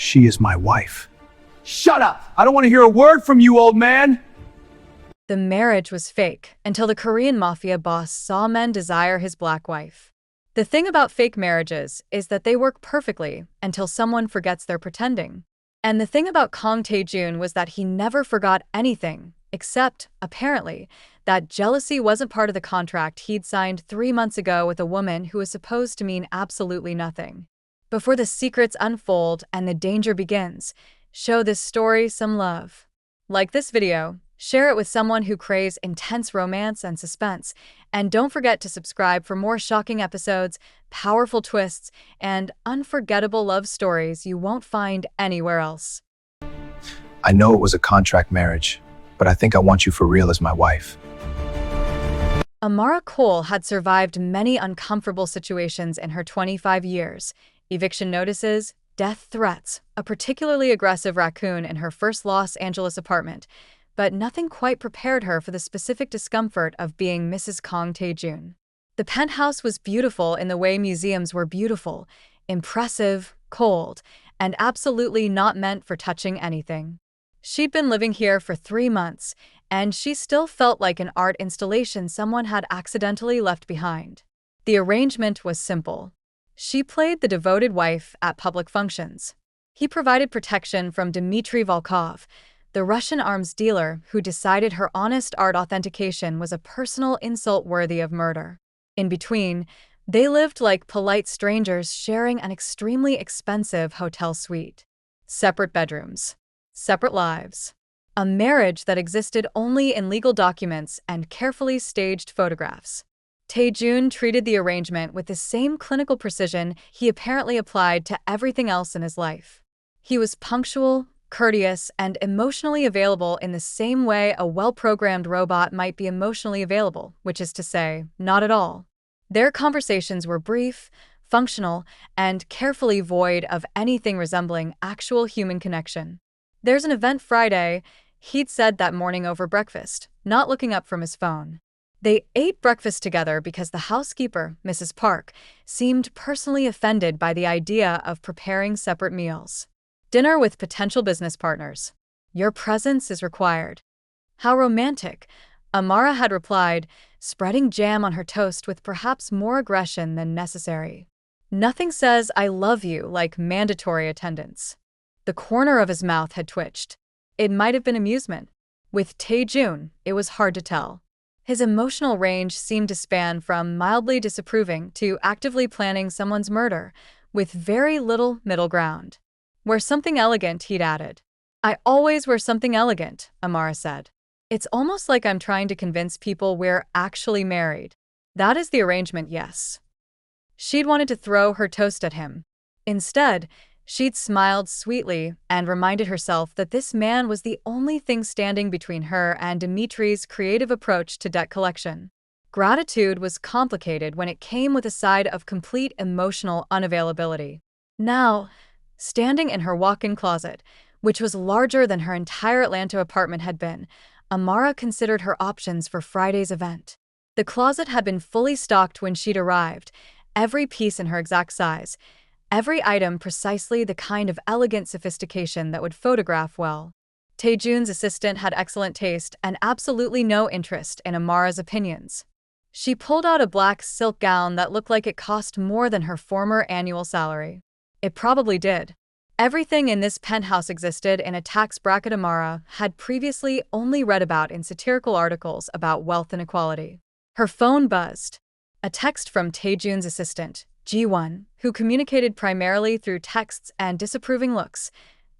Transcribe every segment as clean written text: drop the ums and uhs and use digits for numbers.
She is my wife. Shut up! I don't want to hear a word from you, old man! The marriage was fake until the Korean mafia boss saw men desire his black wife. The thing about fake marriages is that they work perfectly until someone forgets they're pretending. And the thing about Kang Tae-jun was that he never forgot anything, except, apparently, that jealousy wasn't part of the contract he'd signed 3 months ago with a woman who was supposed to mean absolutely nothing. Before the secrets unfold and the danger begins, show this story some love. Like this video, share it with someone who craves intense romance and suspense, and don't forget to subscribe for more shocking episodes, powerful twists, and unforgettable love stories you won't find anywhere else. I know it was a contract marriage, but I think I want you for real as my wife. Amara Cole had survived many uncomfortable situations in her 25 years. Eviction notices, death threats, a particularly aggressive raccoon in her first Los Angeles apartment, but nothing quite prepared her for the specific discomfort of being Mrs. Kang Tae-jun. The penthouse was beautiful in the way museums were beautiful, impressive, cold, and absolutely not meant for touching anything. She'd been living here for 3 months, and she still felt like an art installation someone had accidentally left behind. The arrangement was simple. She played the devoted wife at public functions. He provided protection from Dmitry Volkov, the Russian arms dealer who decided her honest art authentication was a personal insult worthy of murder. In between, they lived like polite strangers sharing an extremely expensive hotel suite. Separate bedrooms. Separate lives. A marriage that existed only in legal documents and carefully staged photographs. Tae-jun treated the arrangement with the same clinical precision he apparently applied to everything else in his life. He was punctual, courteous, and emotionally available in the same way a well-programmed robot might be emotionally available, which is to say, not at all. Their conversations were brief, functional, and carefully void of anything resembling actual human connection. "There's an event Friday," he'd said that morning over breakfast, not looking up from his phone. They ate breakfast together because the housekeeper, Mrs. Park, seemed personally offended by the idea of preparing separate meals. Dinner with potential business partners. "Your presence is required." "How romantic," Amara had replied, spreading jam on her toast with perhaps more aggression than necessary. Nothing says "I love you" like mandatory attendance. The corner of his mouth had twitched. It might have been amusement. With Tae-jun, it was hard to tell. His emotional range seemed to span from mildly disapproving to actively planning someone's murder, with very little middle ground. "Wear something elegant," he'd added. "I always wear something elegant," Amara said. "It's almost like I'm trying to convince people we're actually married." That is the arrangement, yes. She'd wanted to throw her toast at him. Instead, she'd smiled sweetly and reminded herself that this man was the only thing standing between her and Dmitry's creative approach to debt collection. Gratitude was complicated when it came with a side of complete emotional unavailability. Now, standing in her walk-in closet, which was larger than her entire Atlanta apartment had been, Amara considered her options for Friday's event. The closet had been fully stocked when she'd arrived, every piece in her exact size, every item precisely the kind of elegant sophistication that would photograph well. Tae-jun's assistant had excellent taste and absolutely no interest in Amara's opinions. She pulled out a black silk gown that looked like it cost more than her former annual salary. It probably did. Everything in this penthouse existed in a tax bracket Amara had previously only read about in satirical articles about wealth inequality. Her phone buzzed. A text from Tae-jun's assistant, Ji-won, who communicated primarily through texts and disapproving looks.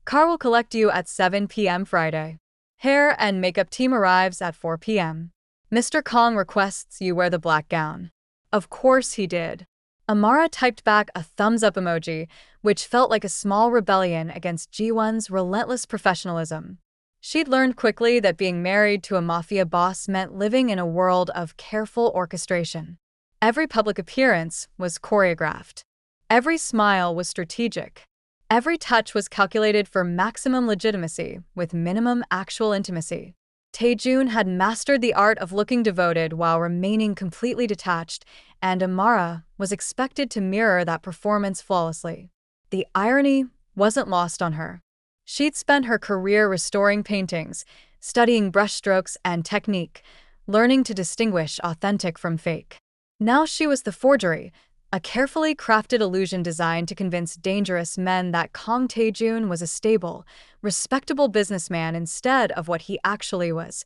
"Car will collect you at 7 p.m. Friday. Hair and makeup team arrives at 4 p.m. Mr. Kong requests you wear the black gown." Of course he did. Amara typed back a thumbs-up emoji, which felt like a small rebellion against Ji-won's relentless professionalism. She'd learned quickly that being married to a mafia boss meant living in a world of careful orchestration. Every public appearance was choreographed. Every smile was strategic. Every touch was calculated for maximum legitimacy with minimum actual intimacy. Tae-jun had mastered the art of looking devoted while remaining completely detached, and Amara was expected to mirror that performance flawlessly. The irony, wasn't lost on her. She'd spent her career restoring paintings, studying brushstrokes and technique, learning to distinguish authentic from fake. Now she was the forgery, a carefully crafted illusion designed to convince dangerous men that Kang Tae-jun was a stable, respectable businessman instead of what he actually was,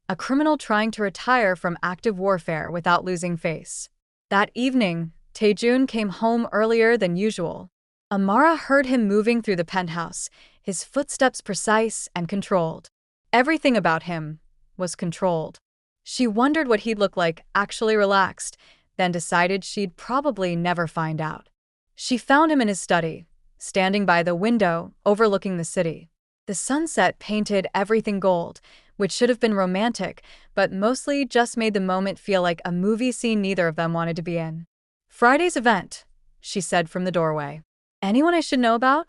a criminal trying to retire from active warfare without losing face. That evening, Tae-jun came home earlier than usual. Amara heard him moving through the penthouse, his footsteps precise and controlled. Everything about him was controlled. She wondered what he'd look like actually relaxed, then decided she'd probably never find out. She found him in his study, standing by the window overlooking the city. The sunset painted everything gold, which should have been romantic, but mostly just made the moment feel like a movie scene neither of them wanted to be in. "Friday's event," she said from the doorway. "Anyone I should know about?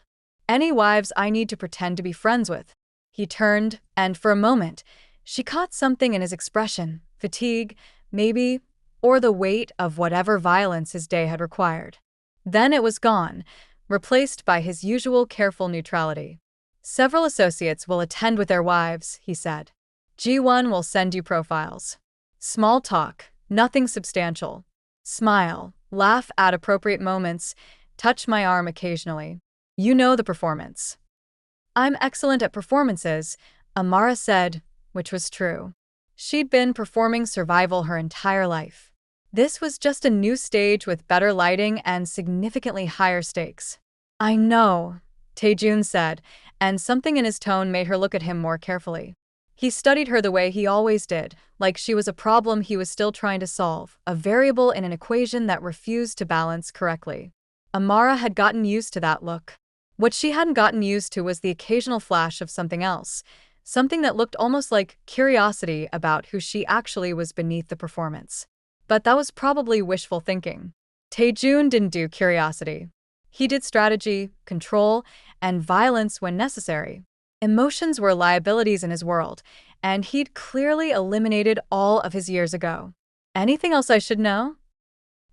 Any wives I need to pretend to be friends with?" He turned, and for a moment, she caught something in his expression, fatigue, maybe, or the weight of whatever violence his day had required. Then it was gone, replaced by his usual careful neutrality. "Several associates will attend with their wives," he said. "G1 will send you profiles. Small talk, nothing substantial. Smile, laugh at appropriate moments, touch my arm occasionally. You know the performance." "I'm excellent at performances," Amara said, which was true. She'd been performing survival her entire life. This was just a new stage with better lighting and significantly higher stakes. "I know," Tae-jun said, and something in his tone made her look at him more carefully. He studied her the way he always did, like she was a problem he was still trying to solve, a variable in an equation that refused to balance correctly. Amara had gotten used to that look. What she hadn't gotten used to was the occasional flash of something else, something that looked almost like curiosity about who she actually was beneath the performance. But that was probably wishful thinking. Tae-jun didn't do curiosity. He did strategy, control, and violence when necessary. Emotions were liabilities in his world, and he'd clearly eliminated all of his years ago. "Anything else I should know?"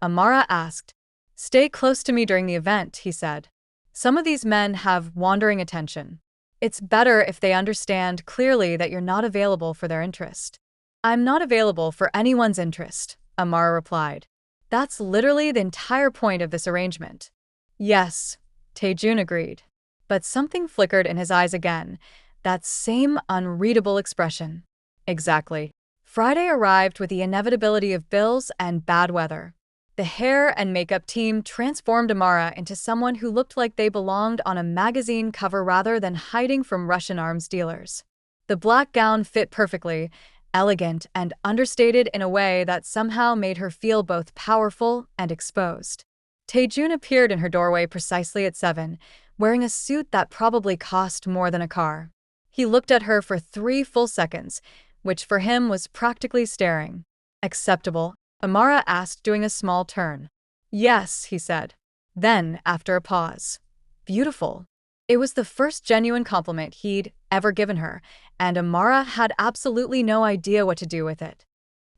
Amara asked. "Stay close to me during the event," he said. "Some of these men have wandering attention. It's better if they understand clearly that you're not available for their interest." "I'm not available for anyone's interest," Amara replied. "That's literally the entire point of this arrangement." "Yes," Tae-jun agreed. But something flickered in his eyes again, that same unreadable expression. Exactly. Friday arrived with the inevitability of bills and bad weather. The hair and makeup team transformed Amara into someone who looked like they belonged on a magazine cover rather than hiding from Russian arms dealers. The black gown fit perfectly, elegant and understated in a way that somehow made her feel both powerful and exposed. Tae-jun appeared in her doorway precisely at 7, wearing a suit that probably cost more than a car. He looked at her for 3 full seconds, which for him was practically staring. "Acceptable?" Amara asked, doing a small turn. "Yes," he said. Then, after a pause, "Beautiful." It was the first genuine compliment he'd ever given her, and Amara had absolutely no idea what to do with it.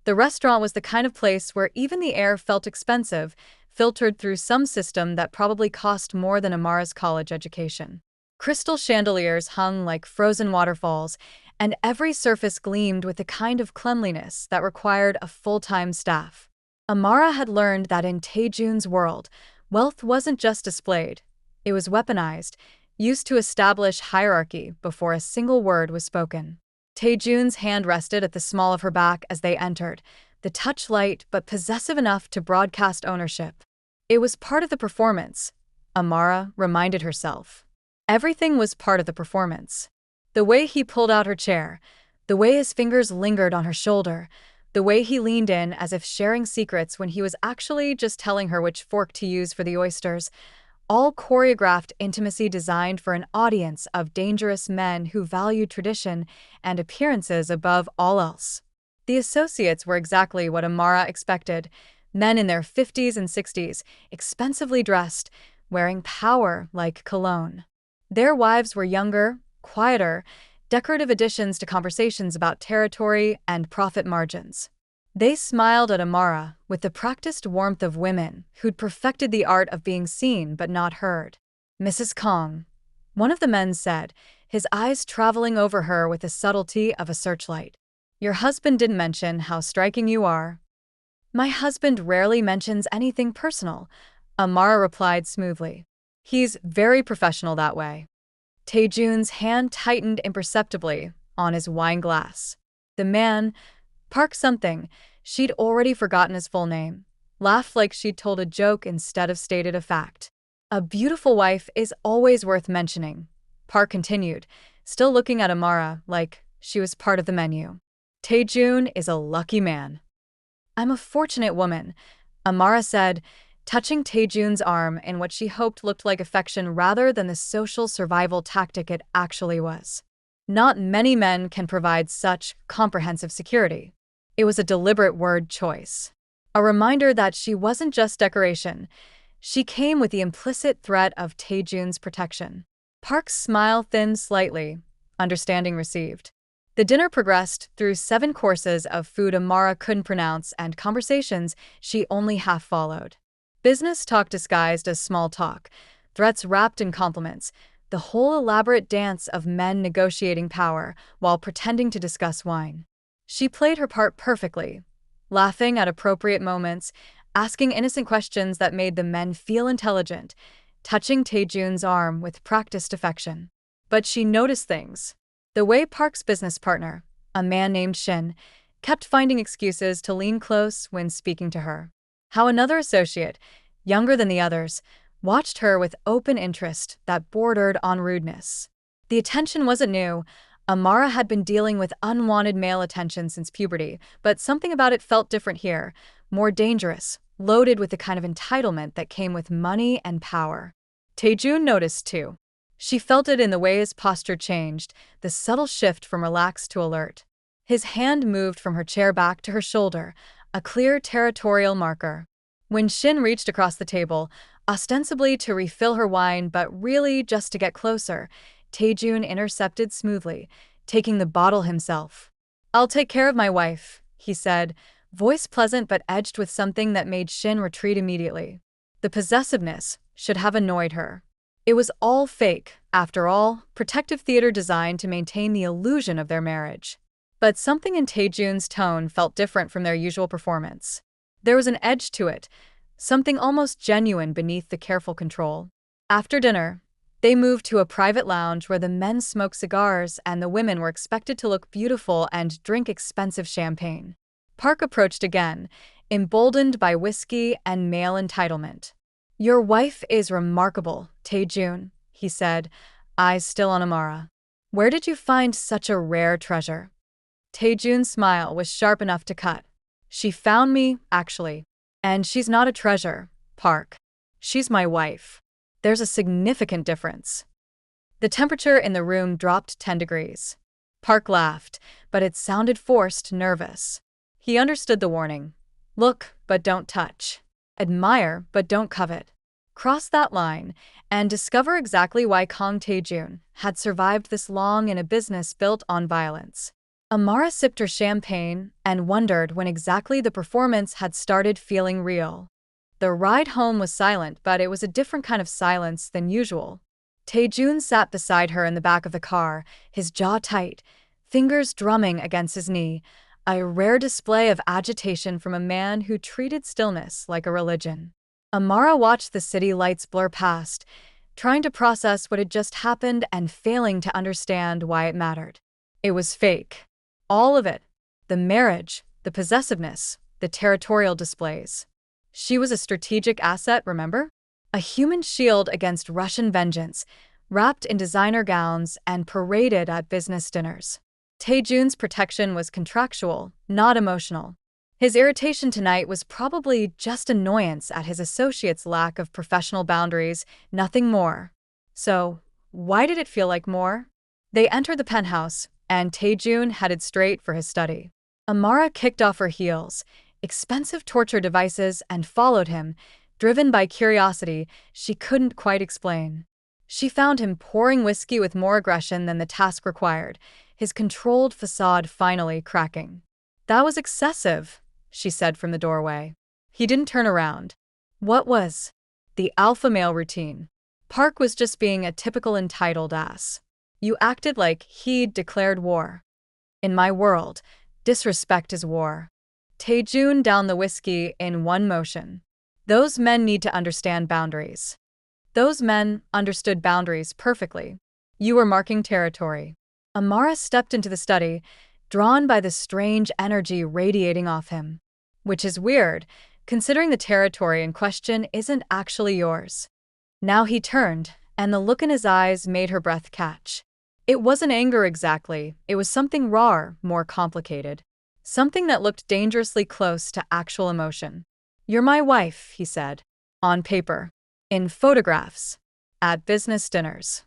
The restaurant was the kind of place where even the air felt expensive, filtered through some system that probably cost more than Amara's college education. Crystal chandeliers hung like frozen waterfalls, and every surface gleamed with the kind of cleanliness that required a full-time staff. Amara had learned that in Tae-jun's world, wealth wasn't just displayed, it was weaponized, used to establish hierarchy before a single word was spoken. Tae-jun's hand rested at the small of her back as they entered, the touch light but possessive enough to broadcast ownership. It was part of the performance, Amara reminded herself. Everything was part of the performance. The way he pulled out her chair, the way his fingers lingered on her shoulder, the way he leaned in as if sharing secrets when he was actually just telling her which fork to use for the oysters, all choreographed intimacy designed for an audience of dangerous men who valued tradition and appearances above all else. The associates were exactly what Amara expected, men in their 50s and 60s, expensively dressed, wearing power like cologne. Their wives were younger, quieter, decorative additions to conversations about territory and profit margins. They smiled at Amara with the practiced warmth of women who'd perfected the art of being seen but not heard. "Mrs. Kang," One of the men said, his eyes traveling over her with the subtlety of a searchlight. Your husband didn't mention how striking you are. My husband rarely mentions anything personal, Amara replied smoothly. He's very professional that way. Taejun's hand tightened imperceptibly on his wine glass. The man, Park something, she'd already forgotten his full name, laughed like she'd told a joke instead of stated a fact. A beautiful wife is always worth mentioning, Park continued, still looking at Amara like she was part of the menu. Taejun is a lucky man. I'm a fortunate woman, Amara said, touching Taejun's arm in what she hoped looked like affection rather than the social survival tactic it actually was. Not many men can provide such comprehensive security. It was a deliberate word choice. A reminder that she wasn't just decoration. She came with the implicit threat of Taejun's protection. Park's smile thinned slightly, understanding received. The dinner progressed through 7 courses of food Amara couldn't pronounce and conversations she only half followed. Business talk disguised as small talk, threats wrapped in compliments, the whole elaborate dance of men negotiating power while pretending to discuss wine. She played her part perfectly, laughing at appropriate moments, asking innocent questions that made the men feel intelligent, touching Taejun's arm with practiced affection. But she noticed things. The way Park's business partner, a man named Shin, kept finding excuses to lean close when speaking to her. How another associate, younger than the others, watched her with open interest that bordered on rudeness. The attention wasn't new. Amara had been dealing with unwanted male attention since puberty, but something about it felt different here, more dangerous, loaded with the kind of entitlement that came with money and power. Taejun noticed too. She felt it in the way his posture changed, the subtle shift from relaxed to alert. His hand moved from her chair back to her shoulder, a clear territorial marker. When Shin reached across the table, ostensibly to refill her wine but really just to get closer, Taejun intercepted smoothly, taking the bottle himself. I'll take care of my wife, he said, voice pleasant but edged with something that made Shin retreat immediately. The possessiveness should have annoyed her. It was all fake, after all, protective theater designed to maintain the illusion of their marriage. But something in Taejun's tone felt different from their usual performance. There was an edge to it, something almost genuine beneath the careful control. After dinner, they moved to a private lounge where the men smoked cigars and the women were expected to look beautiful and drink expensive champagne. Park approached again, emboldened by whiskey and male entitlement. Your wife is remarkable, Taejun, he said, eyes still on Amara. Where did you find such a rare treasure? Taejun's smile was sharp enough to cut. She found me, actually. And she's not a treasure, Park. She's my wife. There's a significant difference. The temperature in the room dropped 10 degrees. Park laughed, but it sounded forced, nervous. He understood the warning. Look, but don't touch. Admire, but don't covet. Cross that line, and discover exactly why Kang Taejun had survived this long in a business built on violence. Amara sipped her champagne and wondered when exactly the performance had started feeling real. The ride home was silent, but it was a different kind of silence than usual. Taejun sat beside her in the back of the car, his jaw tight, fingers drumming against his knee, a rare display of agitation from a man who treated stillness like a religion. Amara watched the city lights blur past, trying to process what had just happened and failing to understand why it mattered. It was fake. All of it. The marriage, the possessiveness, the territorial displays. She was a strategic asset, remember? A human shield against Russian vengeance, wrapped in designer gowns and paraded at business dinners. Taejun's protection was contractual, not emotional. His irritation tonight was probably just annoyance at his associate's lack of professional boundaries, nothing more. So, why did it feel like more? They entered the penthouse, and Taejun headed straight for his study. Amara kicked off her heels, expensive torture devices, and followed him, driven by curiosity she couldn't quite explain. She found him pouring whiskey with more aggression than the task required, his controlled facade finally cracking. That was excessive, she said from the doorway. He didn't turn around. What was? The alpha male routine. Park was just being a typical entitled ass. You acted like he'd declared war. In my world, disrespect is war. Taejun downed the whiskey in one motion. Those men need to understand boundaries. Those men understood boundaries perfectly. You were marking territory. Amara stepped into the study, drawn by the strange energy radiating off him. Which is weird, considering the territory in question isn't actually yours. Now he turned, and the look in his eyes made her breath catch. It wasn't anger exactly, it was something rawer, more complicated. Something that looked dangerously close to actual emotion. "You're my wife," he said. On paper. In photographs. At business dinners.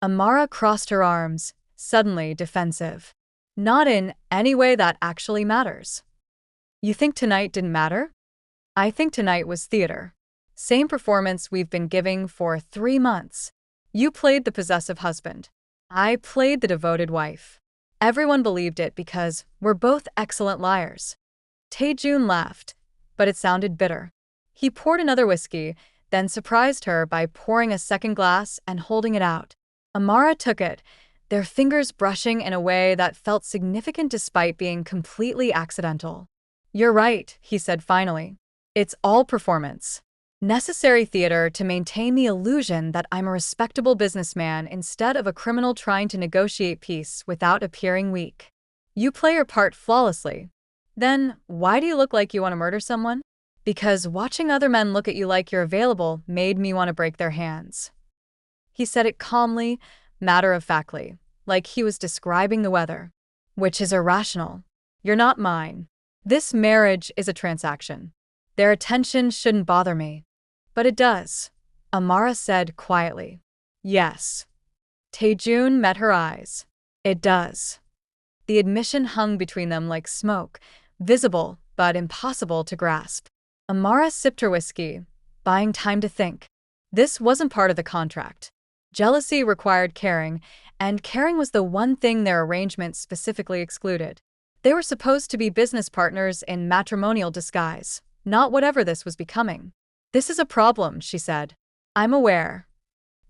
Amara crossed her arms, suddenly defensive. Not in any way that actually matters. You think tonight didn't matter? I think tonight was theater. Same performance we've been giving for 3 months. You played the possessive husband. I played the devoted wife. Everyone believed it because we're both excellent liars. Taejun laughed, but it sounded bitter. He poured another whiskey, then surprised her by pouring a second glass and holding it out. Amara took it, their fingers brushing in a way that felt significant despite being completely accidental. "You're right," he said finally. "It's all performance. Necessary theater to maintain the illusion that I'm a respectable businessman instead of a criminal trying to negotiate peace without appearing weak. You play your part flawlessly. Then, why do you look like you want to murder someone? Because watching other men look at you like you're available made me want to break their hands." He said it calmly, matter-of-factly, like he was describing the weather. "Which is irrational. You're not mine. This marriage is a transaction. Their attention shouldn't bother me." "But it does," Amara said quietly. "Yes." Taejun met her eyes. "It does." The admission hung between them like smoke, visible but impossible to grasp. Amara sipped her whiskey, buying time to think. This wasn't part of the contract. Jealousy required caring, and caring was the one thing their arrangement specifically excluded. They were supposed to be business partners in matrimonial disguise, not whatever this was becoming. "This is a problem," she said. "I'm aware.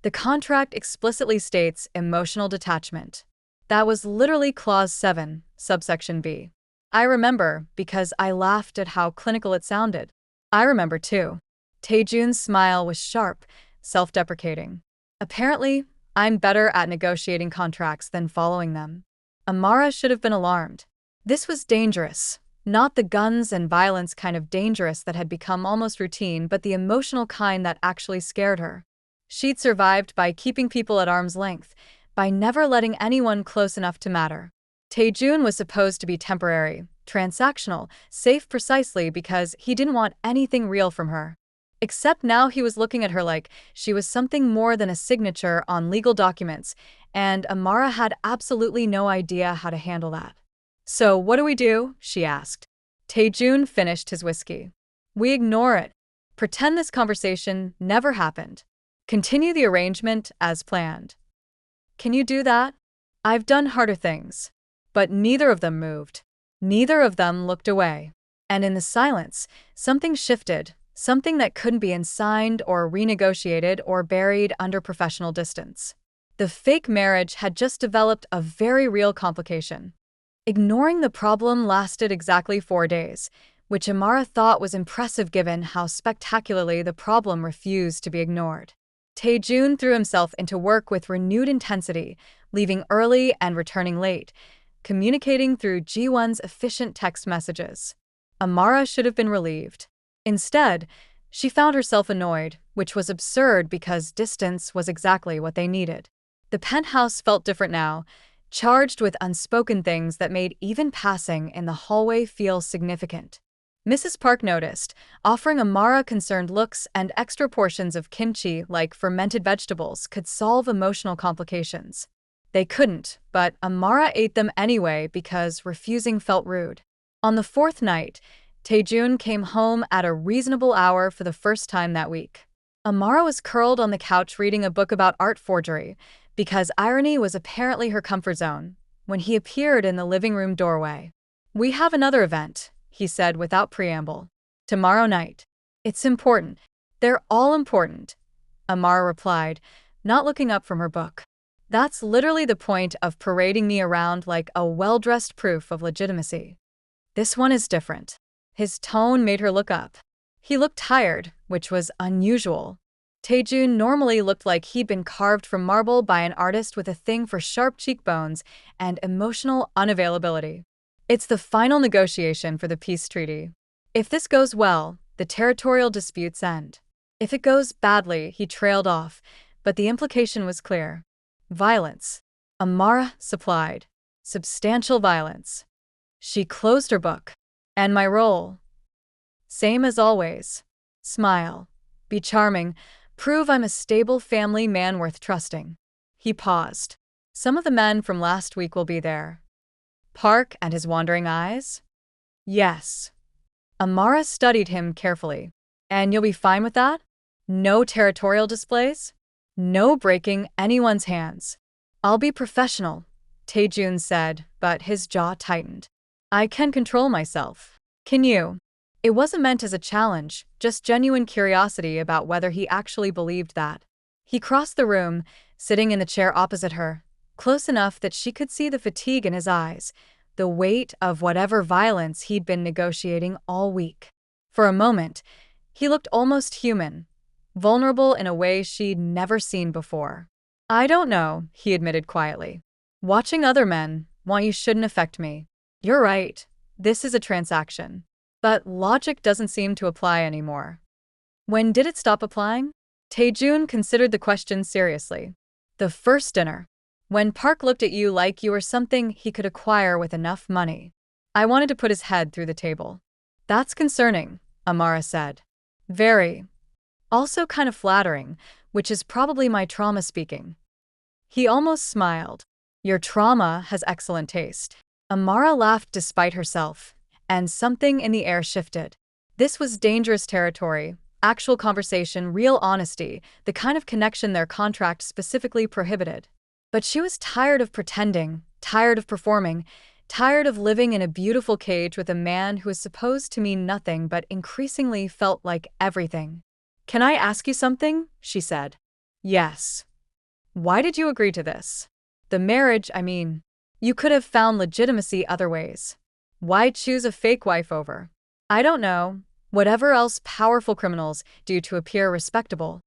The contract explicitly states emotional detachment. That was literally Clause 7, subsection B. I remember because I laughed at how clinical it sounded. I remember too." Taejun's smile was sharp, self-deprecating. "Apparently, I'm better at negotiating contracts than following them." Amara should have been alarmed. This was dangerous. Not the guns and violence kind of dangerous that had become almost routine, but the emotional kind that actually scared her. She'd survived by keeping people at arm's length, by never letting anyone close enough to matter. Taejun was supposed to be temporary, transactional, safe precisely because he didn't want anything real from her. Except now he was looking at her like she was something more than a signature on legal documents, and Amara had absolutely no idea how to handle that. "So what do we do?" she asked. Taejun finished his whiskey. "We ignore it. Pretend this conversation never happened. Continue the arrangement as planned." "Can you do that?" "I've done harder things." But neither of them moved. Neither of them looked away. And in the silence, something shifted, something that couldn't be unsigned or renegotiated or buried under professional distance. The fake marriage had just developed a very real complication. Ignoring the problem lasted exactly 4 days, which Amara thought was impressive given how spectacularly the problem refused to be ignored. Taejun threw himself into work with renewed intensity, leaving early and returning late, communicating through Ji-won's efficient text messages. Amara should have been relieved. Instead, she found herself annoyed, which was absurd because distance was exactly what they needed. The penthouse felt different now, charged with unspoken things that made even passing in the hallway feel significant. Mrs. Park noticed, offering Amara concerned looks, and extra portions of kimchi like fermented vegetables could solve emotional complications. They couldn't, but Amara ate them anyway because refusing felt rude. On the 4th night, Taejun came home at a reasonable hour for the first time that week. Amara was curled on the couch reading a book about art forgery, because irony was apparently her comfort zone, when he appeared in the living room doorway. "We have another event," he said without preamble. "Tomorrow night. It's important. They're all important. Amara replied, not looking up from her book. That's literally the point of parading me around like a well-dressed proof of legitimacy. This one is different. His tone made her look up. He looked tired, which was unusual. Taejun normally looked like he'd been carved from marble by an artist with a thing for sharp cheekbones and emotional unavailability. It's the final negotiation for the peace treaty. If this goes well, the territorial disputes end. If it goes badly, he trailed off, but the implication was clear. Violence. Amara supplied. Substantial violence. She closed her book. And my role? Same as always. Smile. Be charming. Prove I'm a stable family man worth trusting. He paused. Some of the men from last week will be there. Park and his wandering eyes? Yes. Amara studied him carefully. And you'll be fine with that? No territorial displays? No breaking anyone's hands. I'll be professional, Taejun said, but his jaw tightened. I can control myself. Can you? It wasn't meant as a challenge, just genuine curiosity about whether he actually believed that. He crossed the room, sitting in the chair opposite her, close enough that she could see the fatigue in his eyes, the weight of whatever violence he'd been negotiating all week. For a moment, he looked almost human, vulnerable in a way she'd never seen before. I don't know, he admitted quietly. Watching other men, why you shouldn't affect me. You're right, this is a transaction. But logic doesn't seem to apply anymore. When did it stop applying? Taejun considered the question seriously. The first dinner. When Park looked at you like you were something he could acquire with enough money. I wanted to put his head through the table. That's concerning, Amara said. Very. Also kind of flattering, which is probably my trauma speaking. He almost smiled. Your trauma has excellent taste. Amara laughed despite herself. And something in the air shifted. This was dangerous territory, actual conversation, real honesty, the kind of connection their contract specifically prohibited. But she was tired of pretending, tired of performing, tired of living in a beautiful cage with a man who was supposed to mean nothing but increasingly felt like everything. Can I ask you something? She said. Yes. Why did you agree to this? The marriage, I mean. You could have found legitimacy other ways. Why choose a fake wife over? I don't know. Whatever else powerful criminals do to appear respectable.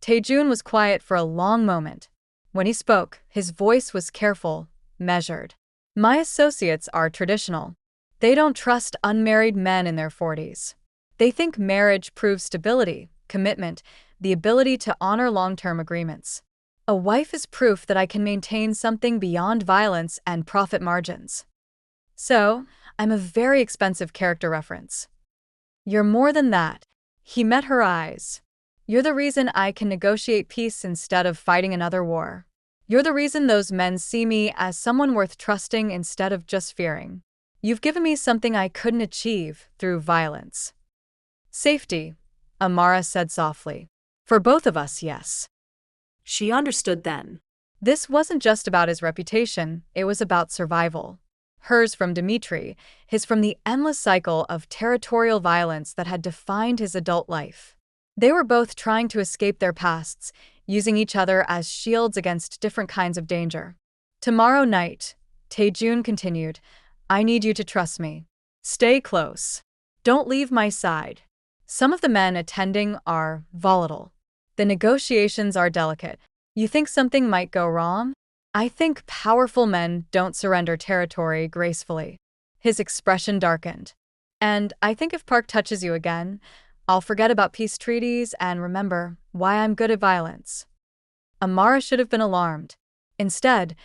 Taejun was quiet for a long moment. When he spoke, his voice was careful, measured. My associates are traditional. They don't trust unmarried men in their 40s. They think marriage proves stability, commitment, the ability to honor long-term agreements. A wife is proof that I can maintain something beyond violence and profit margins. So, I'm a very expensive character reference. You're more than that. He met her eyes. You're the reason I can negotiate peace instead of fighting another war. You're the reason those men see me as someone worth trusting instead of just fearing. You've given me something I couldn't achieve through violence. Safety, Amara said softly. For both of us, yes. She understood then. This wasn't just about his reputation, it was about survival. Hers from Dmitri, his from the endless cycle of territorial violence that had defined his adult life. They were both trying to escape their pasts, using each other as shields against different kinds of danger. Tomorrow night, Taejun continued, I need you to trust me. Stay close. Don't leave my side. Some of the men attending are volatile. The negotiations are delicate. You think something might go wrong? I think powerful men don't surrender territory gracefully. His expression darkened. And I think if Park touches you again, I'll forget about peace treaties and remember why I'm good at violence. Amara should have been alarmed. Instead,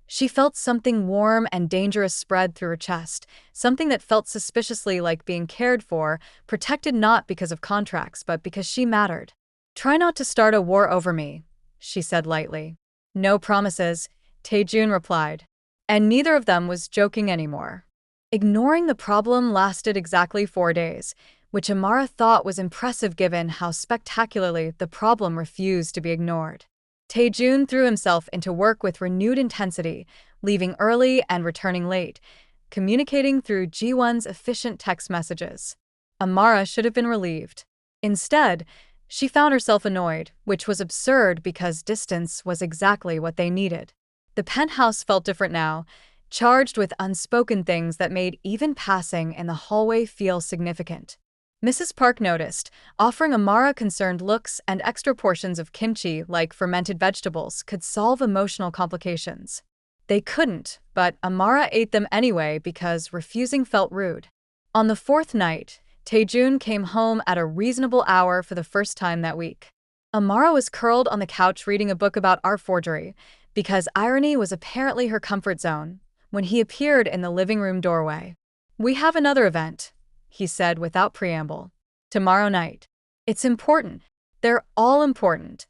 she felt something warm and dangerous spread through her chest, something that felt suspiciously like being cared for, protected not because of contracts but because she mattered. Try not to start a war over me, she said lightly. No promises, Taejun replied. And neither of them was joking anymore. Ignoring the problem lasted exactly 4 days, which Amara thought was impressive given how spectacularly the problem refused to be ignored. Taejun threw himself into work with renewed intensity, leaving early and returning late, communicating through Ji-won's efficient text messages. Amara should have been relieved. Instead, She found herself annoyed, which was absurd because distance was exactly what they needed. The penthouse felt different now, charged with unspoken things that made even passing in the hallway feel significant. Mrs. Park noticed, offering Amara concerned looks, and extra portions of kimchi, like fermented vegetables, could solve emotional complications. They couldn't, but Amara ate them anyway because refusing felt rude. On the fourth night, Taejun came home at a reasonable hour for the first time that week. Amara was curled on the couch reading a book about art forgery, because irony was apparently her comfort zone, when he appeared in the living room doorway. "We have another event," he said without preamble. "Tomorrow night. It's important." "They're all important,"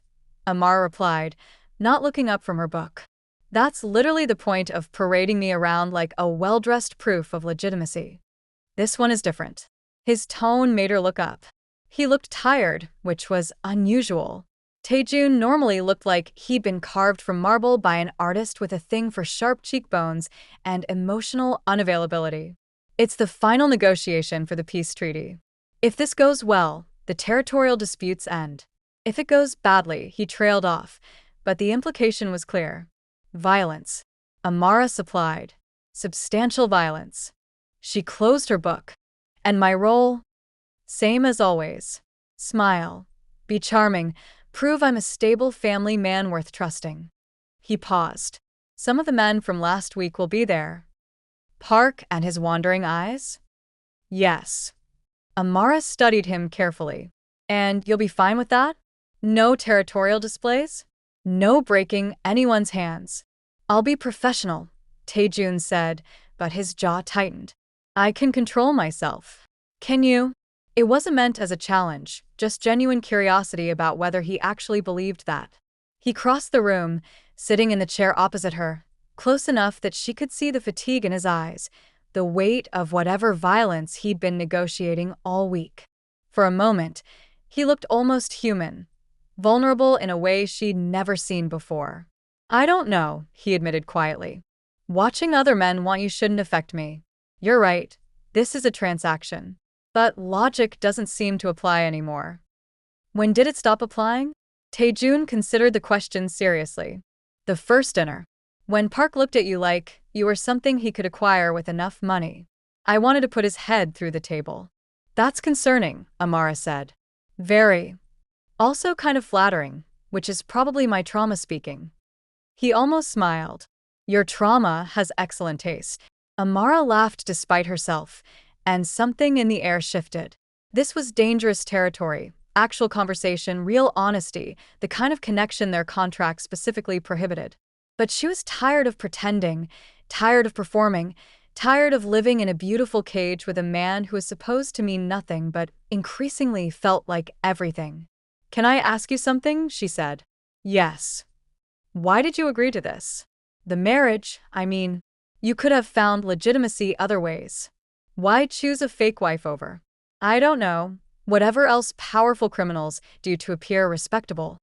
Amara replied, not looking up from her book. "That's literally the point of parading me around like a well-dressed proof of legitimacy. This one is different." His tone made her look up. He looked tired, which was unusual. Taejun normally looked like he'd been carved from marble by an artist with a thing for sharp cheekbones and emotional unavailability. "It's the final negotiation for the peace treaty. If this goes well, the territorial disputes end. If it goes badly," he trailed off, but the implication was clear. "Violence," Amara supplied. "Substantial violence." She closed her book. "And my role? Same as always. Smile. Be charming. Prove I'm a stable family man worth trusting." He paused. "Some of the men from last week will be there." Park and his wandering eyes? "Yes." Amara studied him carefully. "And you'll be fine with that? No territorial displays? No breaking anyone's hands?" "I'll be professional," Taejun said, but his jaw tightened. "I can control myself." "Can you?" It wasn't meant as a challenge, just genuine curiosity about whether he actually believed that. He crossed the room, sitting in the chair opposite her, close enough that she could see the fatigue in his eyes, the weight of whatever violence he'd been negotiating all week. For a moment, he looked almost human, vulnerable in a way she'd never seen before. "I don't know," he admitted quietly. "Watching other men want you shouldn't affect me. You're right, this is a transaction. But logic doesn't seem to apply anymore." "When did it stop applying?" Taejun considered the question seriously. "The first dinner. When Park looked at you like you were something he could acquire with enough money. I wanted to put his head through the table." "That's concerning," Amara said. "Very. Also kind of flattering, which is probably my trauma speaking." He almost smiled. "Your trauma has excellent taste." Amara laughed despite herself, and something in the air shifted. This was dangerous territory, actual conversation, real honesty, the kind of connection their contract specifically prohibited. But she was tired of pretending, tired of performing, tired of living in a beautiful cage with a man who was supposed to mean nothing but increasingly felt like everything. "Can I ask you something?" she said. "Yes." "Why did you agree to this?" "The marriage, I mean. You could have found legitimacy other ways. Why choose a fake wife over, I don't know, whatever else powerful criminals do to appear respectable?"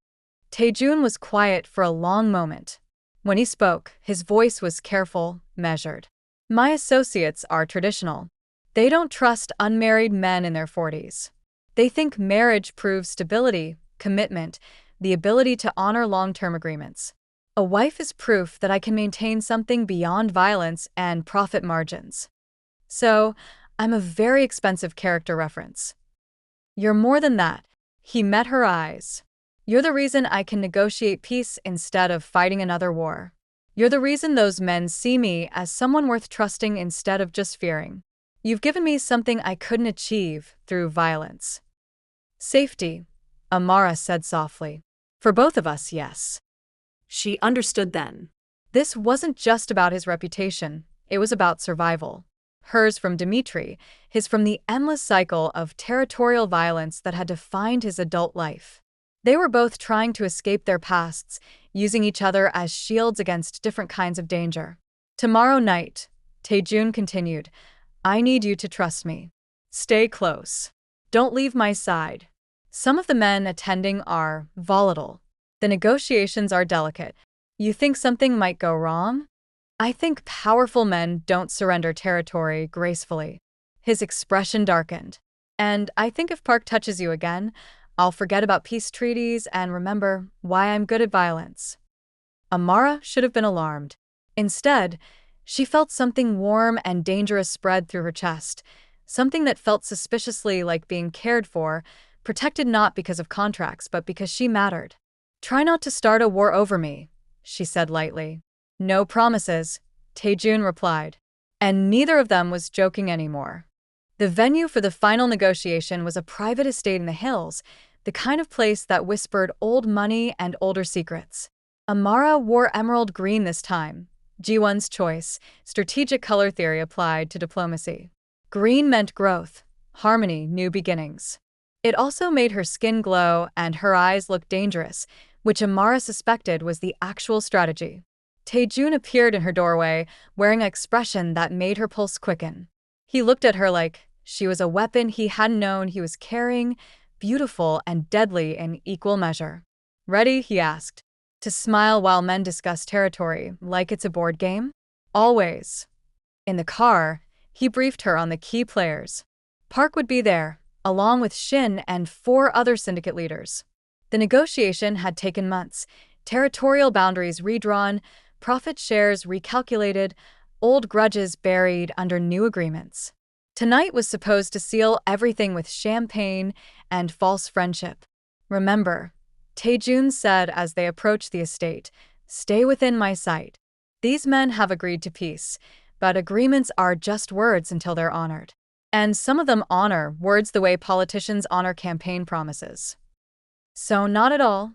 Taejun was quiet for a long moment. When he spoke, his voice was careful, measured. "My associates are traditional. They don't trust unmarried men in their 40s. They think marriage proves stability, commitment, the ability to honor long-term agreements. A wife is proof that I can maintain something beyond violence and profit margins. So, I'm a very expensive character reference." "You're more than that." He met her eyes. "You're the reason I can negotiate peace instead of fighting another war. You're the reason those men see me as someone worth trusting instead of just fearing. You've given me something I couldn't achieve through violence." "Safety," Amara said softly. "For both of us, yes." She understood then. This wasn't just about his reputation, it was about survival. Hers from Dmitri, his from the endless cycle of territorial violence that had defined his adult life. They were both trying to escape their pasts, using each other as shields against different kinds of danger. "Tomorrow night," Taejun continued, "I need you to trust me. Stay close. Don't leave my side. Some of the men attending are volatile. The negotiations are delicate. You think something might go wrong? I think powerful men don't surrender territory gracefully." His expression darkened. "And I think if Park touches you again, I'll forget about peace treaties and remember why I'm good at violence. Amara should have been alarmed. Instead, she felt something warm and dangerous spread through her chest, something that felt suspiciously like being cared for, protected not because of contracts but because she mattered. Try not to start a war over me, she said lightly. No promises, Taejun replied. And neither of them was joking anymore. The venue for the final negotiation was a private estate in the hills, the kind of place that whispered old money and older secrets. Amara wore emerald green this time, Ji-won's choice, strategic color theory applied to diplomacy. Green meant growth, harmony, new beginnings. It also made her skin glow and her eyes look dangerous, which Amara suspected was the actual strategy. Taejun appeared in her doorway, wearing an expression that made her pulse quicken. He looked at her like she was a weapon he hadn't known he was carrying, beautiful and deadly in equal measure. Ready? He asked. To smile while men discuss territory, like it's a board game? Always. In the car, he briefed her on the key players. Park would be there, along with Shin and 4 other syndicate leaders. The negotiation had taken months, territorial boundaries redrawn, profit shares recalculated, old grudges buried under new agreements. Tonight was supposed to seal everything with champagne and false friendship. Remember, Taejun said as they approached the estate, stay within my sight. These men have agreed to peace, but agreements are just words until they're honored. And some of them honor words the way politicians honor campaign promises. So not at all.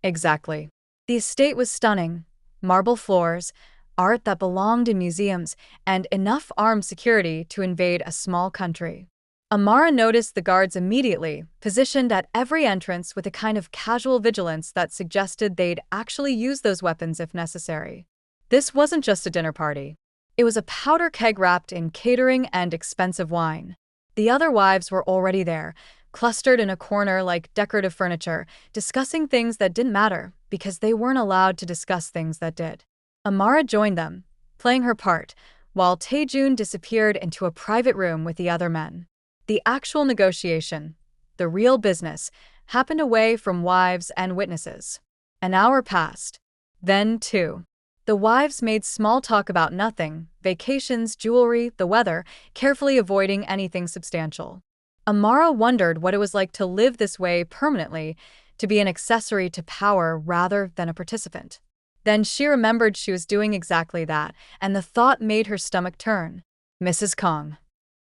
Exactly. The estate was stunning. Marble floors, art that belonged in museums, and enough armed security to invade a small country. Amara noticed the guards immediately, positioned at every entrance with a kind of casual vigilance that suggested they'd actually use those weapons if necessary. This wasn't just a dinner party. It was a powder keg wrapped in catering and expensive wine. The other wives were already there, clustered in a corner like decorative furniture, discussing things that didn't matter because they weren't allowed to discuss things that did. Amara joined them, playing her part, while Taejun disappeared into a private room with the other men. The actual negotiation, the real business, happened away from wives and witnesses. An hour passed. Then 2. The wives made small talk about nothing, vacations, jewelry, the weather, carefully avoiding anything substantial. Amara wondered what it was like to live this way permanently, to be an accessory to power rather than a participant. Then she remembered she was doing exactly that, and the thought made her stomach turn. Mrs. Kong.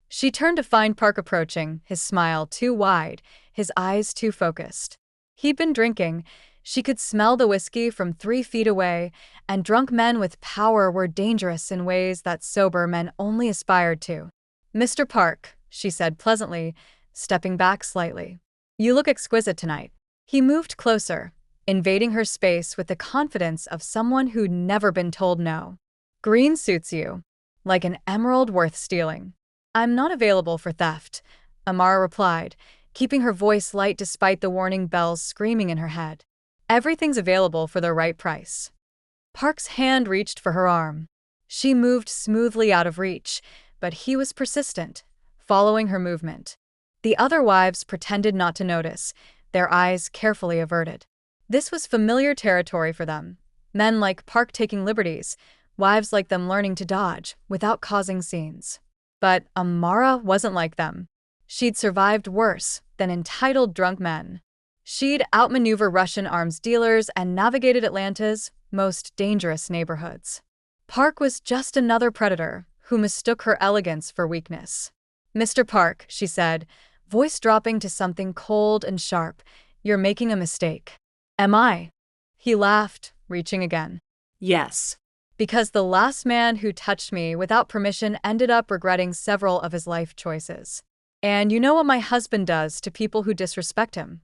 She turned to find Park approaching, his smile too wide, his eyes too focused. He'd been drinking. She could smell the whiskey from 3 feet away, and drunk men with power were dangerous in ways that sober men only aspired to. Mr. Park, she said pleasantly, stepping back slightly. You look exquisite tonight. He moved closer, invading her space with the confidence of someone who'd never been told no. Green suits you, like an emerald worth stealing. I'm not available for theft, Amara replied, keeping her voice light despite the warning bells screaming in her head. Everything's available for the right price. Park's hand reached for her arm. She moved smoothly out of reach, but he was persistent, following her movement. The other wives pretended not to notice, their eyes carefully averted. This was familiar territory for them. Men like Park taking liberties, wives like them learning to dodge without causing scenes. But Amara wasn't like them. She'd survived worse than entitled drunk men. She'd outmaneuvered Russian arms dealers and navigated Atlanta's most dangerous neighborhoods. Park was just another predator who mistook her elegance for weakness. Mr. Park, she said, voice dropping to something cold and sharp, you're making a mistake. Am I? He laughed, reaching again. Yes. Because the last man who touched me without permission ended up regretting several of his life choices. And you know what my husband does to people who disrespect him?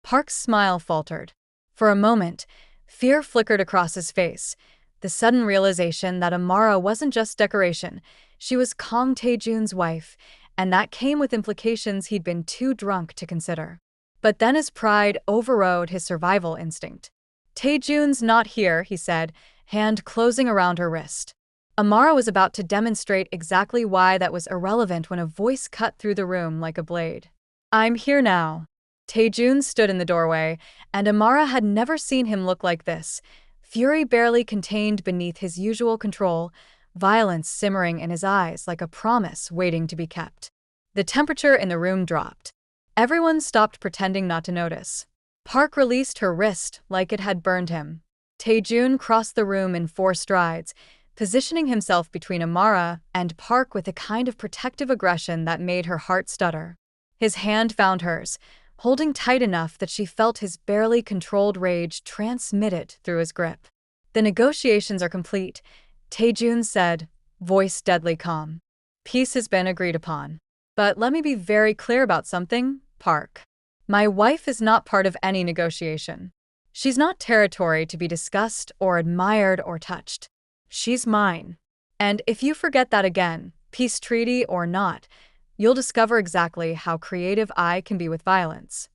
Park's smile faltered. For a moment, fear flickered across his face, the sudden realization that Amara wasn't just decoration, she was Kong Taejun's wife, and that came with implications he'd been too drunk to consider. But then his pride overrode his survival instinct. Taejun's not here, he said, hand closing around her wrist. Amara was about to demonstrate exactly why that was irrelevant when a voice cut through the room like a blade. I'm here now. Taejun stood in the doorway, and Amara had never seen him look like this. Fury barely contained beneath his usual control, violence simmering in his eyes like a promise waiting to be kept. The temperature in the room dropped. Everyone stopped pretending not to notice. Park released her wrist like it had burned him. Taejun crossed the room in 4 strides, positioning himself between Amara and Park with a kind of protective aggression that made her heart stutter. His hand found hers, holding tight enough that she felt his barely controlled rage transmitted through his grip. "The negotiations are complete," Taejun said, voice deadly calm. "Peace has been agreed upon. But let me be very clear about something, Park. My wife is not part of any negotiation. She's not territory to be discussed or admired or touched. She's mine. And if you forget that again, peace treaty or not, you'll discover exactly how creative I can be with violence."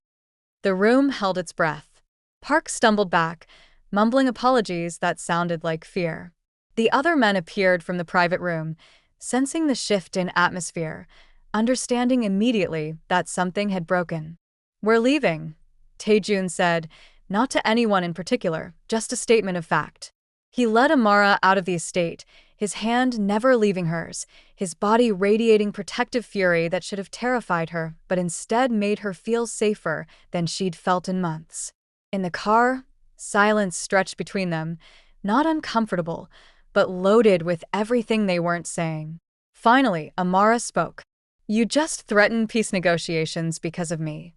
The room held its breath. Park stumbled back, mumbling apologies that sounded like fear. The other men appeared from the private room, sensing the shift in atmosphere, understanding immediately that something had broken. "We're leaving," Taejun said, not to anyone in particular, just a statement of fact. He led Amara out of the estate, his hand never leaving hers, his body radiating protective fury that should have terrified her, but instead made her feel safer than she'd felt in months. In the car, silence stretched between them, not uncomfortable, but loaded with everything they weren't saying. Finally, Amara spoke. "You just threatened peace negotiations because of me."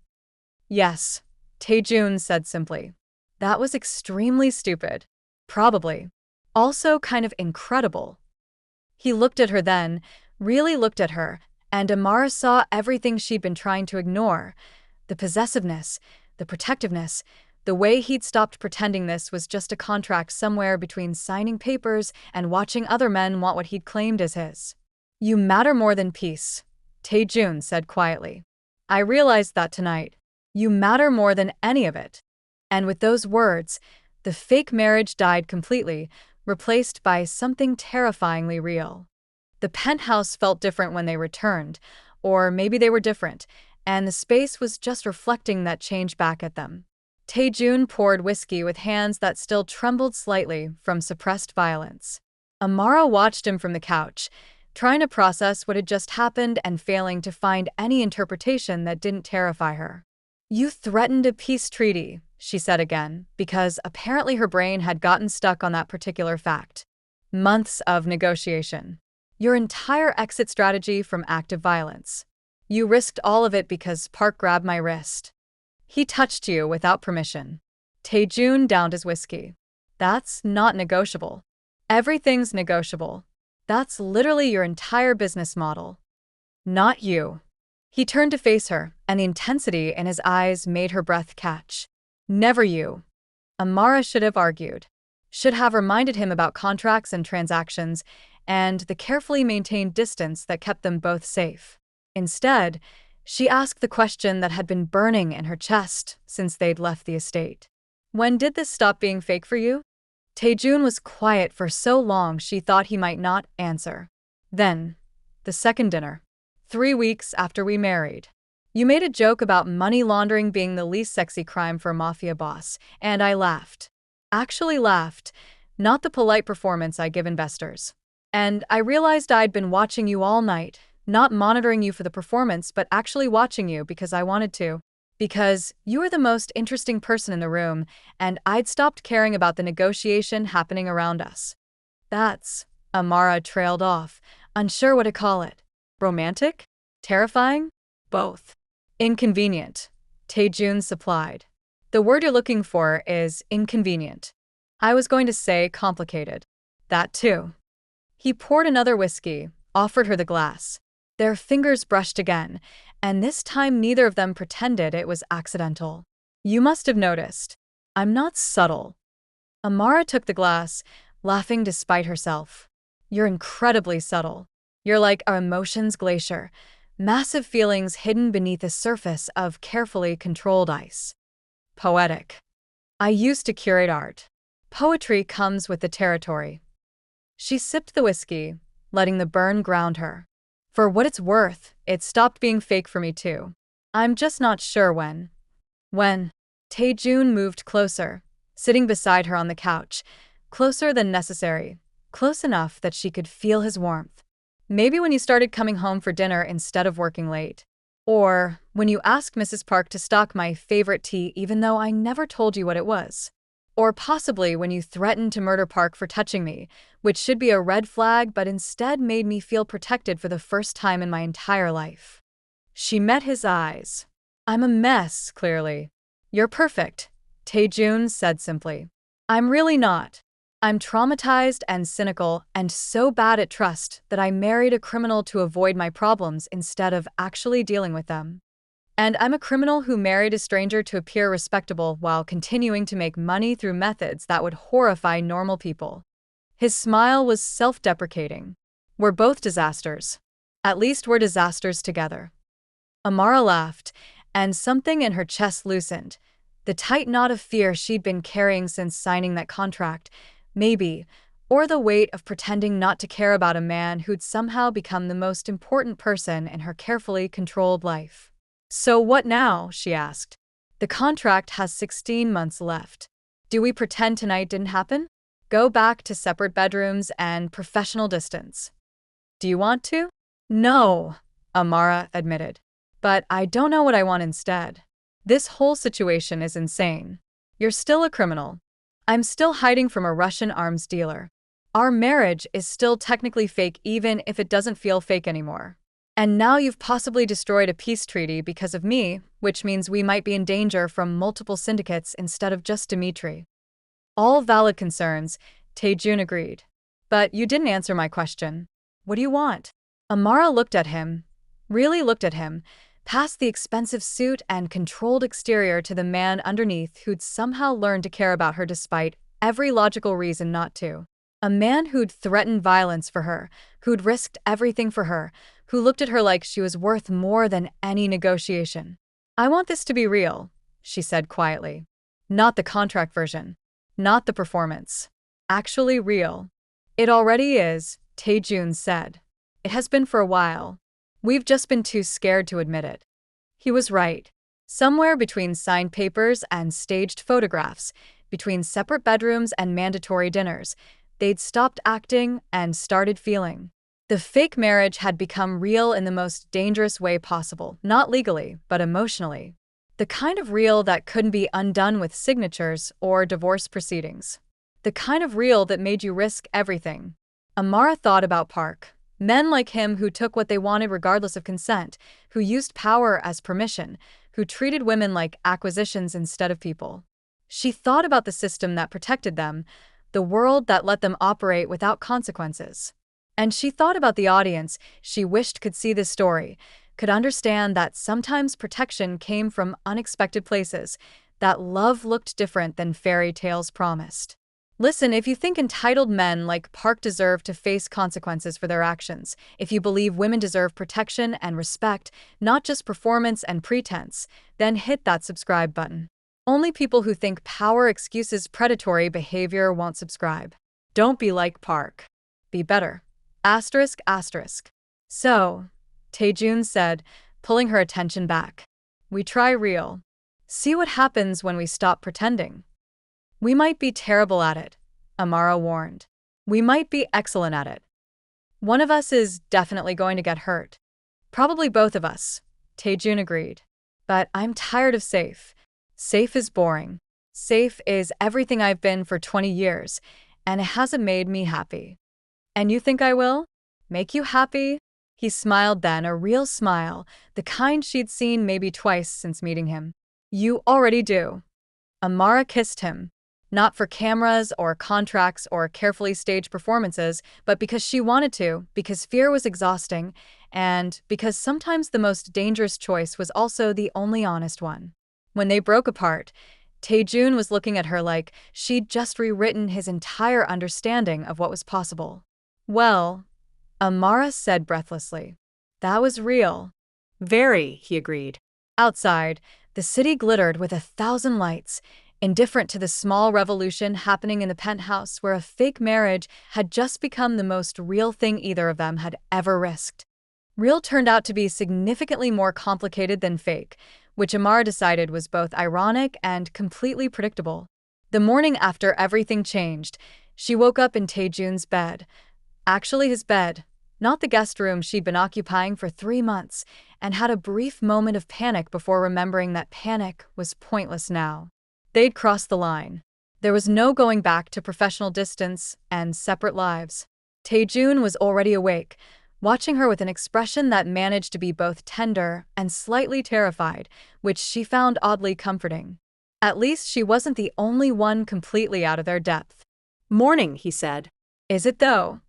"Yes," Taejun said simply. "That was extremely stupid. Probably. Also kind of incredible." He looked at her then, really looked at her, and Amara saw everything she'd been trying to ignore. The possessiveness, the protectiveness, the way he'd stopped pretending this was just a contract somewhere between signing papers and watching other men want what he'd claimed as his. "You matter more than peace," Taejun said quietly. "I realized that tonight. You matter more than any of it." And with those words, the fake marriage died completely, replaced by something terrifyingly real. The penthouse felt different when they returned, or maybe they were different, and the space was just reflecting that change back at them. Taejun poured whiskey with hands that still trembled slightly from suppressed violence. Amara watched him from the couch, trying to process what had just happened and failing to find any interpretation that didn't terrify her. "You threatened a peace treaty," she said again, because apparently her brain had gotten stuck on that particular fact. "Months of negotiation. Your entire exit strategy from active violence. You risked all of it because Park grabbed my wrist. He touched you without permission." Taejun downed his whiskey. "That's not negotiable. Everything's negotiable. That's literally your entire business model. Not you." He turned to face her, and the intensity in his eyes made her breath catch. "Never you." Amara should have argued. Should have reminded him about contracts and transactions, and the carefully maintained distance that kept them both safe. Instead, she asked the question that had been burning in her chest since they'd left the estate. "When did this stop being fake for you?" Taejun was quiet for so long she thought he might not answer. "Then, the second dinner. 3 weeks after we married. You made a joke about money laundering being the least sexy crime for a mafia boss, and I laughed. Actually laughed, not the polite performance I give investors. And I realized I'd been watching you all night, not monitoring you for the performance, but actually watching you because I wanted to. Because you were the most interesting person in the room, and I'd stopped caring about the negotiation happening around us." "That's," Amara trailed off, unsure what to call it. "Romantic? Terrifying? Both." "Inconvenient," Taejun supplied. "The word you're looking for is inconvenient. I was going to say complicated. That too." He poured another whiskey, offered her the glass. Their fingers brushed again, and this time neither of them pretended it was accidental. "You must have noticed. I'm not subtle." Amara took the glass, laughing despite herself. "You're incredibly subtle. You're like our emotions glacier, massive feelings hidden beneath a surface of carefully controlled ice. Poetic. I used to curate art. Poetry comes with the territory." She sipped the whiskey, letting the burn ground her. "For what it's worth, it stopped being fake for me too. I'm just not sure when." When Taejun moved closer, sitting beside her on the couch, closer than necessary, close enough that she could feel his warmth. Maybe when you started coming home for dinner instead of working late. Or when you asked Mrs. Park to stock my favorite tea even though I never told you what it was. Or possibly when you threatened to murder Park for touching me, which should be a red flag but instead made me feel protected for the first time in my entire life. She met his eyes. I'm a mess, clearly. You're perfect, Taejun said simply. I'm really not. I'm traumatized and cynical and so bad at trust that I married a criminal to avoid my problems instead of actually dealing with them. And I'm a criminal who married a stranger to appear respectable while continuing to make money through methods that would horrify normal people. His smile was self-deprecating. We're both disasters. At least we're disasters together. Amara laughed, and something in her chest loosened. The tight knot of fear she'd been carrying since signing that contract, maybe, or the weight of pretending not to care about a man who'd somehow become the most important person in her carefully controlled life. So what now? She asked. The contract has 16 months left. Do we pretend tonight didn't happen? Go back to separate bedrooms and professional distance. Do you want to? No, Amara admitted. But I don't know what I want instead. This whole situation is insane. You're still a criminal. I'm still hiding from a Russian arms dealer. Our marriage is still technically fake even if it doesn't feel fake anymore. And now you've possibly destroyed a peace treaty because of me, which means we might be in danger from multiple syndicates instead of just Dmitry. All valid concerns, Taejun agreed. But you didn't answer my question. What do you want? Amara looked at him, really looked at him, past the expensive suit and controlled exterior to the man underneath who'd somehow learned to care about her despite every logical reason not to. A man who'd threatened violence for her, who'd risked everything for her, who looked at her like she was worth more than any negotiation. I want this to be real, she said quietly. Not the contract version. Not the performance. Actually real. It already is, Taejun said. It has been for a while. We've just been too scared to admit it. He was right. Somewhere between signed papers and staged photographs, between separate bedrooms and mandatory dinners, they'd stopped acting and started feeling. The fake marriage had become real in the most dangerous way possible, not legally, but emotionally. The kind of real that couldn't be undone with signatures or divorce proceedings. The kind of real that made you risk everything. Amara thought about Park. Men like him who took what they wanted regardless of consent, who used power as permission, who treated women like acquisitions instead of people. She thought about the system that protected them, the world that let them operate without consequences. And she thought about the audience she wished could see this story, could understand that sometimes protection came from unexpected places, that love looked different than fairy tales promised. Listen, if you think entitled men like Park deserve to face consequences for their actions, if you believe women deserve protection and respect, not just performance and pretense, then hit that subscribe button. Only people who think power excuses predatory behavior won't subscribe. Don't be like Park. Be better. Asterisk, asterisk. So, Taejun said, pulling her attention back. We try real. See what happens when we stop pretending. We might be terrible at it, Amara warned. We might be excellent at it. One of us is definitely going to get hurt. Probably both of us, Taejun agreed. But I'm tired of safe. Safe is boring. Safe is everything I've been for 20 years, and it hasn't made me happy. And you think I will? Make you happy? He smiled then, a real smile, the kind she'd seen maybe twice since meeting him. You already do. Amara kissed him. Not for cameras or contracts or carefully staged performances, but because she wanted to, because fear was exhausting, and because sometimes the most dangerous choice was also the only honest one. When they broke apart, Taejun was looking at her like she'd just rewritten his entire understanding of what was possible. Well, Amara said breathlessly. That was real. Very, he agreed. Outside, the city glittered with 1,000 lights, indifferent to the small revolution happening in the penthouse where a fake marriage had just become the most real thing either of them had ever risked. Real turned out to be significantly more complicated than fake, which Amara decided was both ironic and completely predictable. The morning after everything changed, she woke up in Taejun's bed. Actually his bed, not the guest room she'd been occupying for 3 months, and had a brief moment of panic before remembering that panic was pointless now. They'd crossed the line. There was no going back to professional distance and separate lives. Taejun was already awake, watching her with an expression that managed to be both tender and slightly terrified, which she found oddly comforting. At least she wasn't the only one completely out of their depth. Morning, he said. Is it though?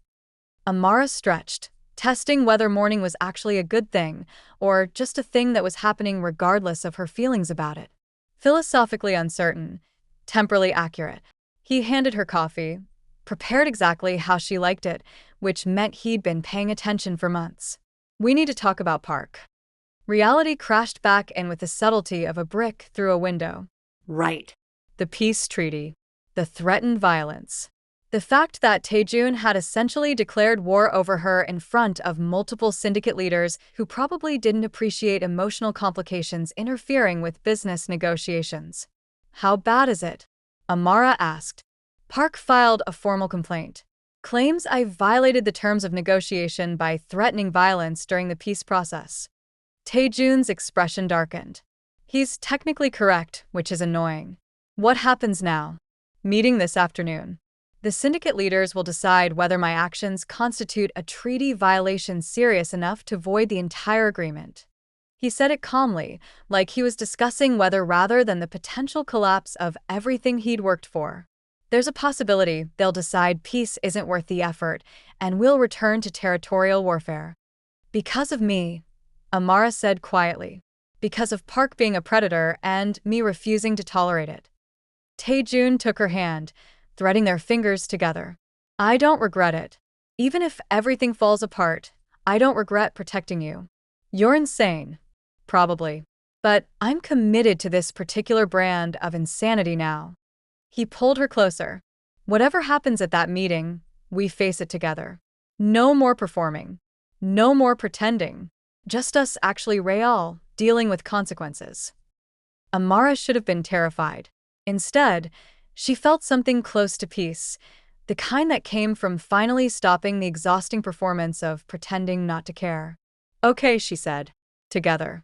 Amara stretched, testing whether morning was actually a good thing, or just a thing that was happening regardless of her feelings about it. Philosophically uncertain, temporally accurate. He handed her coffee, prepared exactly how she liked it, which meant he'd been paying attention for months. We need to talk about Park. Reality crashed back in with the subtlety of a brick through a window. Right. The peace treaty. The threatened violence. The fact that Taejun had essentially declared war over her in front of multiple syndicate leaders who probably didn't appreciate emotional complications interfering with business negotiations. How bad is it? Amara asked. Park filed a formal complaint. Claims I violated the terms of negotiation by threatening violence during the peace process. Taejun's expression darkened. He's technically correct, which is annoying. What happens now? Meeting this afternoon. The syndicate leaders will decide whether my actions constitute a treaty violation serious enough to void the entire agreement. He said it calmly, like he was discussing whether rather than the potential collapse of everything he'd worked for. There's a possibility they'll decide peace isn't worth the effort and we'll return to territorial warfare. Because of me, Amara said quietly. Because of Park being a predator and me refusing to tolerate it. Taejun took her hand, threading their fingers together. I don't regret it. Even if everything falls apart, I don't regret protecting you. You're insane. Probably. But I'm committed to this particular brand of insanity now. He pulled her closer. Whatever happens at that meeting, we face it together. No more performing. No more pretending. Just us actually real, dealing with consequences. Amara should have been terrified. Instead, she felt something close to peace, the kind that came from finally stopping the exhausting performance of pretending not to care. Okay, she said. Together.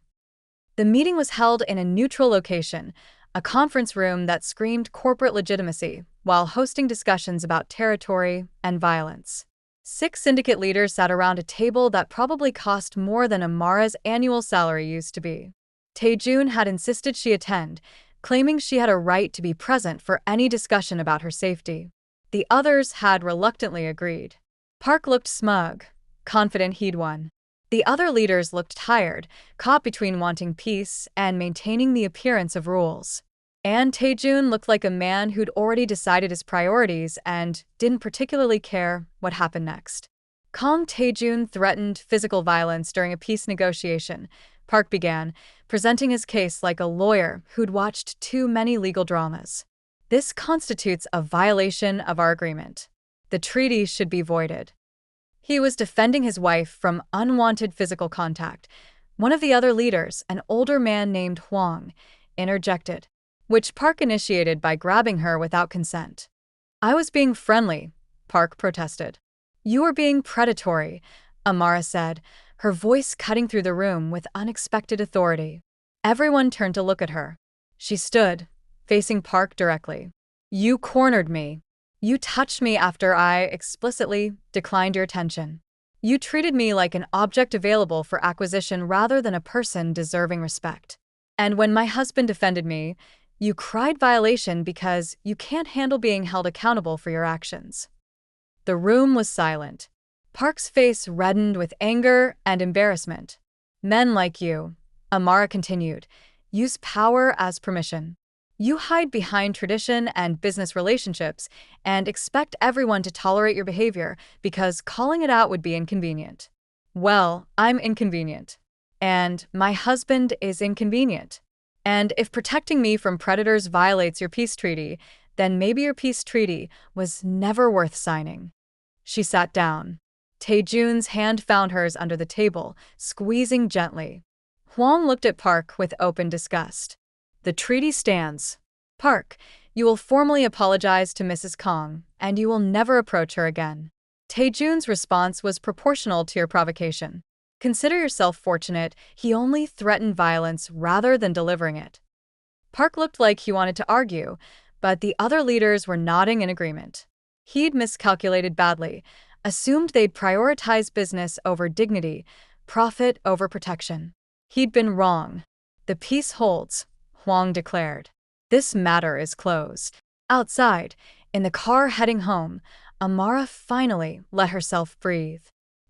The meeting was held in a neutral location, a conference room that screamed corporate legitimacy, while hosting discussions about territory and violence. 6 syndicate leaders sat around a table that probably cost more than Amara's annual salary used to be. Taejun had insisted she attend, claiming she had a right to be present for any discussion about her safety. The others had reluctantly agreed. Park looked smug, confident he'd won. The other leaders looked tired, caught between wanting peace and maintaining the appearance of rules. And Taejun looked like a man who'd already decided his priorities and didn't particularly care what happened next. Kong Taejun threatened physical violence during a peace negotiation. Park began, presenting his case like a lawyer who'd watched too many legal dramas. This constitutes a violation of our agreement. The treaty should be voided. He was defending his wife from unwanted physical contact. One of the other leaders, an older man named Huang, interjected, which Park initiated by grabbing her without consent. I was being friendly, Park protested. You were being predatory, Amara said, her voice cutting through the room with unexpected authority. Everyone turned to look at her. She stood, facing Park directly. You cornered me. You touched me after I explicitly declined your attention. You treated me like an object available for acquisition rather than a person deserving respect. And when my husband defended me, you cried violation because you can't handle being held accountable for your actions. The room was silent. Park's face reddened with anger and embarrassment. Men like you, Amara continued, use power as permission. You hide behind tradition and business relationships and expect everyone to tolerate your behavior because calling it out would be inconvenient. Well, I'm inconvenient. And my husband is inconvenient. And if protecting me from predators violates your peace treaty, then maybe your peace treaty was never worth signing. She sat down. Taejun's hand found hers under the table, squeezing gently. Huang looked at Park with open disgust. The treaty stands. Park, you will formally apologize to Mrs. Kong, and you will never approach her again. Taejun's response was proportional to your provocation. Consider yourself fortunate he only threatened violence rather than delivering it. Park looked like he wanted to argue, but the other leaders were nodding in agreement. He'd miscalculated badly, assumed they'd prioritize business over dignity, profit over protection. He'd been wrong. The peace holds, Huang declared. This matter is closed. Outside, in the car heading home, Amara finally let herself breathe.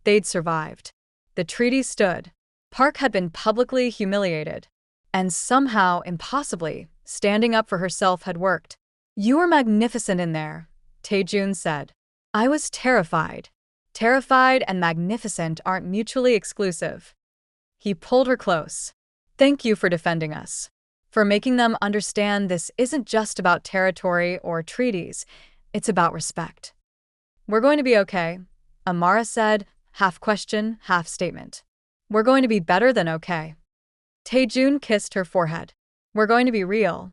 They'd survived. The treaty stood. Park had been publicly humiliated. And somehow, impossibly, standing up for herself had worked. You were magnificent in there, Taejun said. I was terrified. Terrified and magnificent aren't mutually exclusive. He pulled her close. Thank you for defending us. For making them understand this isn't just about territory or treaties, it's about respect. We're going to be okay, Amara said, half question, half statement. We're going to be better than okay. Taejun kissed her forehead. We're going to be real.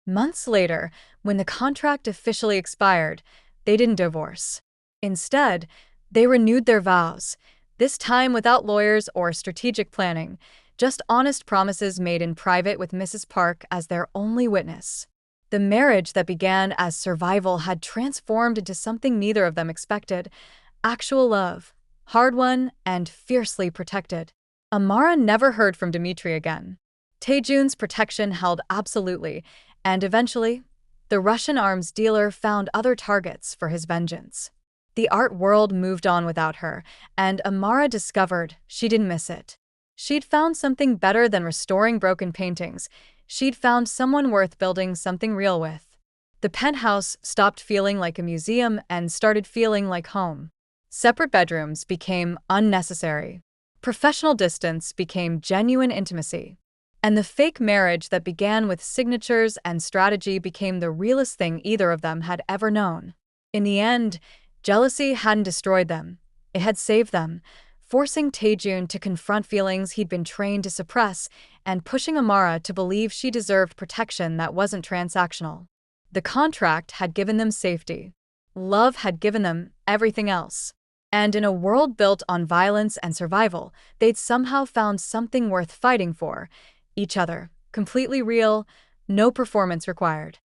Months later, when the contract officially expired, they didn't divorce. Instead, they renewed their vows, this time without lawyers or strategic planning, just honest promises made in private with Mrs. Park as their only witness. The marriage that began as survival had transformed into something neither of them expected: actual love, hard-won and fiercely protected. Amara never heard from Dmitri again. Taejun's protection held absolutely, and eventually, the Russian arms dealer found other targets for his vengeance. The art world moved on without her, and Amara discovered she didn't miss it. She'd found something better than restoring broken paintings. She'd found someone worth building something real with. The penthouse stopped feeling like a museum and started feeling like home. Separate bedrooms became unnecessary. Professional distance became genuine intimacy. And the fake marriage that began with signatures and strategy became the realest thing either of them had ever known. In the end, jealousy hadn't destroyed them. It had saved them, forcing Taejun to confront feelings he'd been trained to suppress and pushing Amara to believe she deserved protection that wasn't transactional. The contract had given them safety. Love had given them everything else. And in a world built on violence and survival, they'd somehow found something worth fighting for: each other, completely real, no performance required.